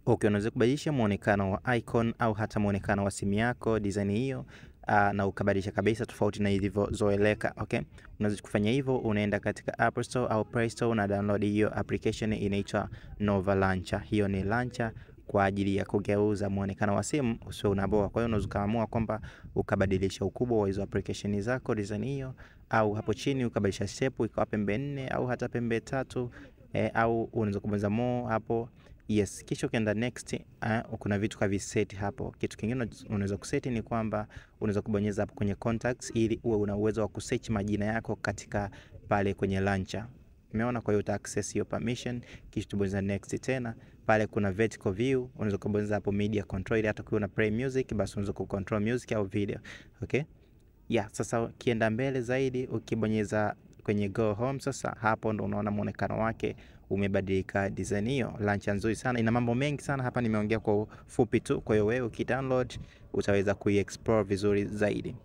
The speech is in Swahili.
Okay, unaweza kubadilisha muonekano wa icon au hata muonekano wa simu yako design hiyo, na ukabadilisha kabisa tofauti na ilivyozoeleka. Okay, unaweza kufanya hivyo, unaenda katika App Store au Play Store na download hiyo application inaitwa Nova Launcher. Hiyo ni launcher kwa ajili ya kugeuza muonekano wa simu usio unaboa. Kwa hiyo unaweza kaamua kwamba ukabadilisha ukubwa wa hizo application zako design hiyo, au hapo chini ukabadilisha shape ikawa pembe 4 au hata pembe 3, au unaweza kubonyeza more hapo. Yes, kisha ukienda next, kuna vitu kaviset hapo. Kitu kingine unaweza kuset ni kwamba unaweza kubonyeza hapo kwenye contacts ili uwe una uwezo wa kusearch majina yako katika pale kwenye launcher. Umeona? Kwa hiyo uta access hiyo permission, kisha tubonyeza next tena. Pale kuna vertical view, unaweza kubonyeza hapo media control ili hata ukiwa una play music basi unaweza kucontrol music au video. Okay? Yeah, sasa ukienda mbele zaidi ukibonyeza kwenye go home, sasa hapo ndo unaona muonekano wake umebadilika design hiyo. Launcher nzuri sana, ina mambo mengi sana hapa nimeongea kwa ufupi tu. Kwa hiyo wewe ukidownload utaweza kuiexplore vizuri zaidi.